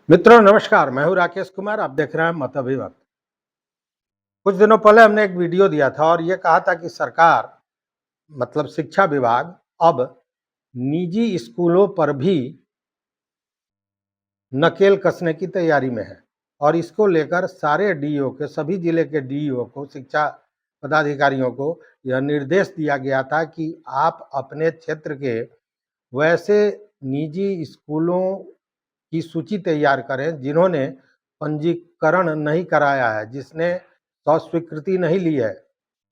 मित्रों नमस्कार, मैं हूं राकेश कुमार। आप देख रहे हैं मत अभिवक्त। कुछ दिनों पहले हमने एक वीडियो दिया था और ये कहा था कि सरकार मतलब शिक्षा विभाग अब निजी स्कूलों पर भी नकेल कसने की तैयारी में है और इसको लेकर सारे डीईओ के सभी जिले के डीईओ को शिक्षा पदाधिकारियों को यह निर्देश दिया गया था कि आप अपने क्षेत्र के वैसे निजी स्कूलों की सूची तैयार करें जिन्होंने पंजीकरण नहीं कराया है, जिसने स्वीकृति नहीं ली है।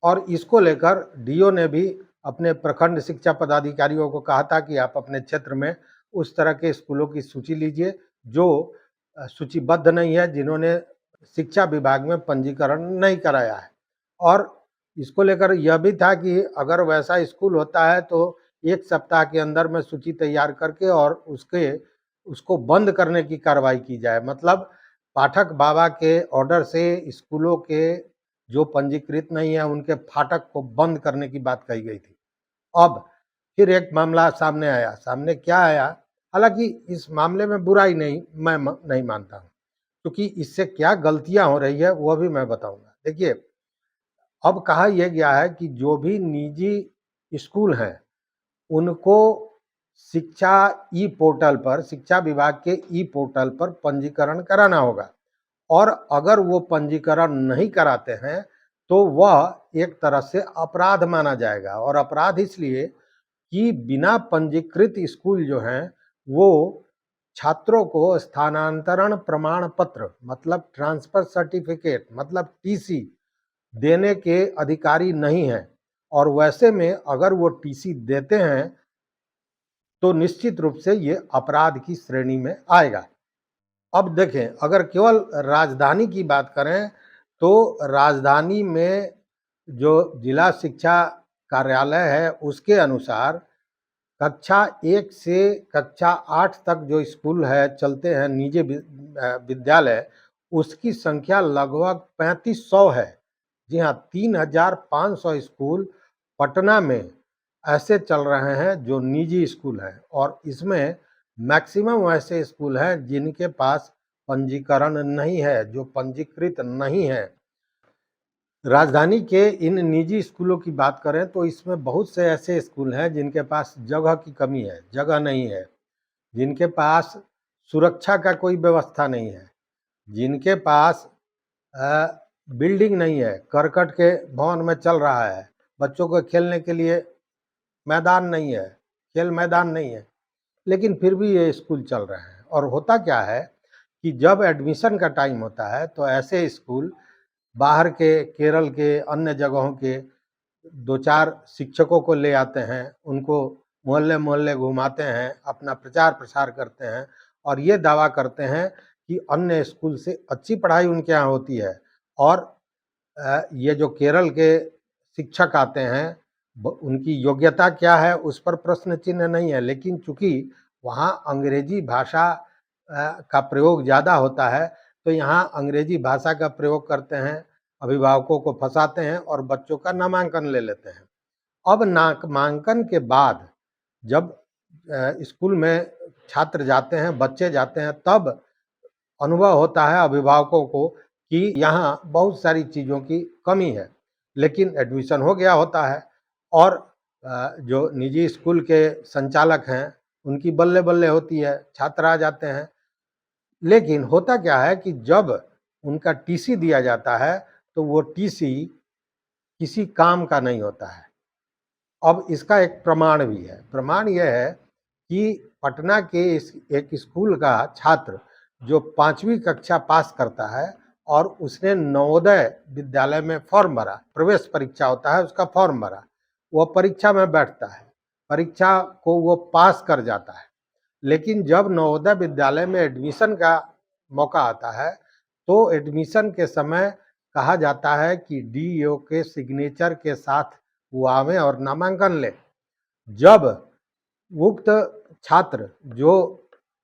और इसको लेकर डीओ ने भी अपने प्रखंड शिक्षा पदाधिकारियों को कहा था कि आप अपने क्षेत्र में उस तरह के स्कूलों की सूची लीजिए जो सूचीबद्ध नहीं है, जिन्होंने शिक्षा विभाग में पंजीकरण नहीं कराया है। और इसको लेकर यह भी था कि अगर वैसा स्कूल होता है तो 1 सप्ताह के अंदर में सूची तैयार करके और उसको बंद करने की कार्रवाई की जाए। मतलब पाठक बाबा के ऑर्डर से स्कूलों के जो पंजीकृत नहीं है उनके फाटक को बंद करने की बात कही गई थी। अब फिर एक मामला सामने आया। सामने क्या आया? हालांकि इस मामले में बुराई मैं नहीं मानता हूँ, क्योंकि इससे क्या गलतियां हो रही है वह भी मैं बताऊंगा। देखिए, अब कहा यह गया है कि जो भी निजी स्कूल हैं उनको शिक्षा ई पोर्टल पर, शिक्षा विभाग के ई पोर्टल पर पंजीकरण कराना होगा। और अगर वो पंजीकरण नहीं कराते हैं तो वह एक तरह से अपराध माना जाएगा। और अपराध इसलिए कि बिना पंजीकृत स्कूल जो हैं वो छात्रों को स्थानांतरण प्रमाण पत्र मतलब ट्रांसफर सर्टिफिकेट मतलब टीसी देने के अधिकारी नहीं हैं। और वैसे में अगर वो टीसी देते हैं तो निश्चित रूप से ये अपराध की श्रेणी में आएगा। अब देखें, अगर केवल राजधानी की बात करें तो राजधानी में जो जिला शिक्षा कार्यालय है उसके अनुसार कक्षा 1 से कक्षा 8 तक जो स्कूल है चलते हैं निजी विद्यालय, उसकी संख्या लगभग 3500 है। जी हाँ, 3500 स्कूल पटना में ऐसे चल रहे हैं जो निजी स्कूल हैं और इसमें मैक्सिमम ऐसे स्कूल हैं जिनके पास पंजीकरण नहीं है, जो पंजीकृत नहीं है। राजधानी के इन निजी स्कूलों की बात करें तो इसमें बहुत से ऐसे स्कूल हैं जिनके पास जगह की कमी है, जगह नहीं है, जिनके पास सुरक्षा का कोई व्यवस्था नहीं है, जिनके पास बिल्डिंग नहीं है, करकट के भवन में चल रहा है, बच्चों को खेलने के लिए मैदान नहीं है, खेल मैदान नहीं है, लेकिन फिर भी ये स्कूल चल रहे हैं। और होता क्या है कि जब एडमिशन का टाइम होता है तो ऐसे स्कूल बाहर के, केरल के, अन्य जगहों के 2-4 शिक्षकों को ले आते हैं, उनको मोहल्ले-मोहल्ले घुमाते हैं, अपना प्रचार-प्रसार करते हैं और ये दावा करते हैं कि अन्य स्कूल से अच्छी पढ़ाई उनके यहाँ होती है। और ये जो केरल के शिक्षक आते हैं उनकी योग्यता क्या है उस पर प्रश्न चिन्ह नहीं है, लेकिन चूंकि वहाँ अंग्रेजी भाषा का प्रयोग ज़्यादा होता है तो यहाँ अंग्रेजी भाषा का प्रयोग करते हैं, अभिभावकों को फंसाते हैं और बच्चों का नामांकन ले लेते हैं। अब नामांकन के बाद जब स्कूल में छात्र जाते हैं, बच्चे जाते हैं, तब अनुभव होता है अभिभावकों को कि यहाँ बहुत सारी चीज़ों की कमी है, लेकिन एडमिशन हो गया होता है और जो निजी स्कूल के संचालक हैं उनकी बल्ले-बल्ले होती है, छात्र आ जाते हैं। लेकिन होता क्या है कि जब उनका टीसी दिया जाता है तो वो टीसी किसी काम का नहीं होता है। अब इसका एक प्रमाण भी है। प्रमाण यह है कि पटना के इस एक स्कूल का छात्र जो 5वीं कक्षा पास करता है और उसने नवोदय विद्यालय में फॉर्म भरा, प्रवेश परीक्षा होता है उसका फॉर्म भरा, वह परीक्षा में बैठता है, परीक्षा को वो पास कर जाता है। लेकिन जब नवोदय विद्यालय में एडमिशन का मौका आता है तो एडमिशन के समय कहा जाता है कि डीईओ के सिग्नेचर के साथ वो आवे और नामांकन ले। जब उक्त छात्र जो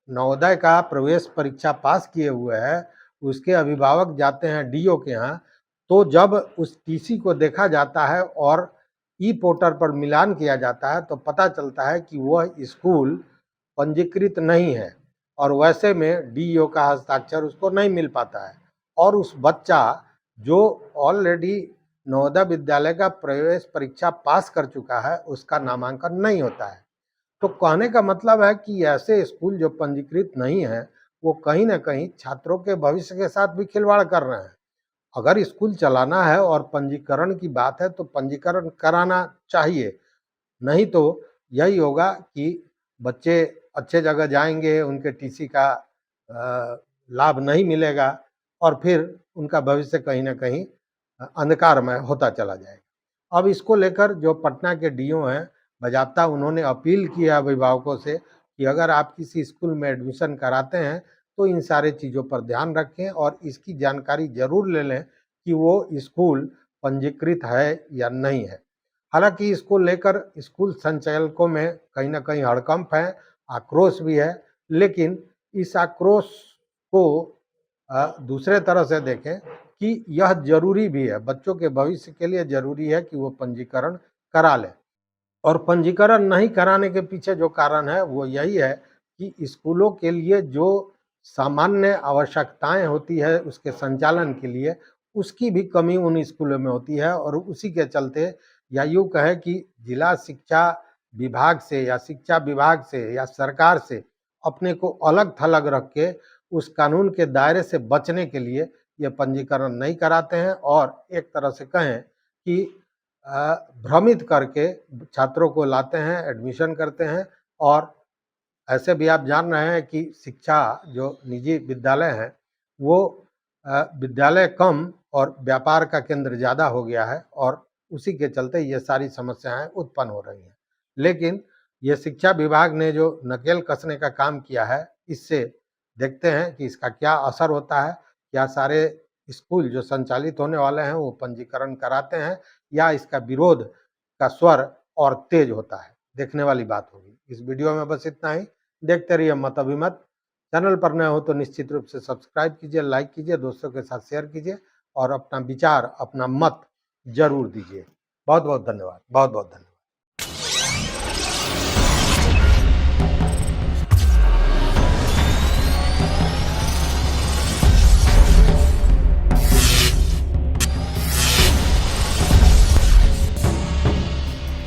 नवोदय का प्रवेश परीक्षा पास किए हुए हैं उसके अभिभावक जाते हैं डीईओ के यहाँ, तो जब उस टीसी को देखा जाता है और ई पोर्टल पर मिलान किया जाता है तो पता चलता है कि वह स्कूल पंजीकृत नहीं है। और वैसे में डीईओ का हस्ताक्षर उसको नहीं मिल पाता है, और उस बच्चा जो ऑलरेडी नवोदय विद्यालय का प्रवेश परीक्षा पास कर चुका है उसका नामांकन नहीं होता है। तो कहने का मतलब है कि ऐसे स्कूल जो पंजीकृत नहीं है वो कहीं ना कहीं छात्रों के भविष्य के साथ भी खिलवाड़ कर रहे हैं। अगर स्कूल चलाना है और पंजीकरण की बात है तो पंजीकरण कराना चाहिए, नहीं तो यही होगा कि बच्चे अच्छे जगह जाएंगे, उनके टीसी का लाभ नहीं मिलेगा और फिर उनका भविष्य कहीं ना कहीं अंधकारमय होता चला जाएगा। अब इसको लेकर जो पटना के डीओ हैं, बजाबता उन्होंने अपील किया अभिभावकों से कि अगर आप किसी स्कूल में एडमिशन कराते हैं तो इन सारे चीज़ों पर ध्यान रखें और इसकी जानकारी जरूर ले लें कि वो स्कूल पंजीकृत है या नहीं है। हालांकि इसको लेकर स्कूल संचालकों में कहीं ना कहीं हड़कंप है, आक्रोश भी है, लेकिन इस आक्रोश को दूसरे तरह से देखें कि यह जरूरी भी है, बच्चों के भविष्य के लिए जरूरी है कि वो पंजीकरण करा लें। और पंजीकरण नहीं कराने के पीछे जो कारण है वो यही है कि स्कूलों के लिए जो सामान्य आवश्यकताएं होती है उसके संचालन के लिए, उसकी भी कमी उन स्कूलों में होती है, और उसी के चलते या यूँ कहें कि जिला शिक्षा विभाग से या शिक्षा विभाग से या सरकार से अपने को अलग थलग रख के उस कानून के दायरे से बचने के लिए ये पंजीकरण नहीं कराते हैं, और एक तरह से कहें कि भ्रमित करके छात्रों को लाते हैं, एडमिशन करते हैं। और ऐसे भी आप जान रहे हैं कि शिक्षा जो निजी विद्यालय हैं वो विद्यालय कम और व्यापार का केंद्र ज़्यादा हो गया है, और उसी के चलते ये सारी समस्याएं उत्पन्न हो रही हैं। लेकिन ये शिक्षा विभाग ने जो नकेल कसने का काम किया है, इससे देखते हैं कि इसका क्या असर होता है। क्या सारे स्कूल जो संचालित होने वाले हैं वो पंजीकरण कराते हैं, या इसका विरोध का स्वर और तेज होता है? देखने वाली बात होगी। इस वीडियो में बस इतना ही। देखते रहिए मत अभिमत। चैनल पर नए हो तो निश्चित रूप से सब्सक्राइब कीजिए, लाइक कीजिए, दोस्तों के साथ शेयर कीजिए और अपना विचार, अपना मत जरूर दीजिए। बहुत बहुत धन्यवाद। बहुत बहुत धन्यवाद।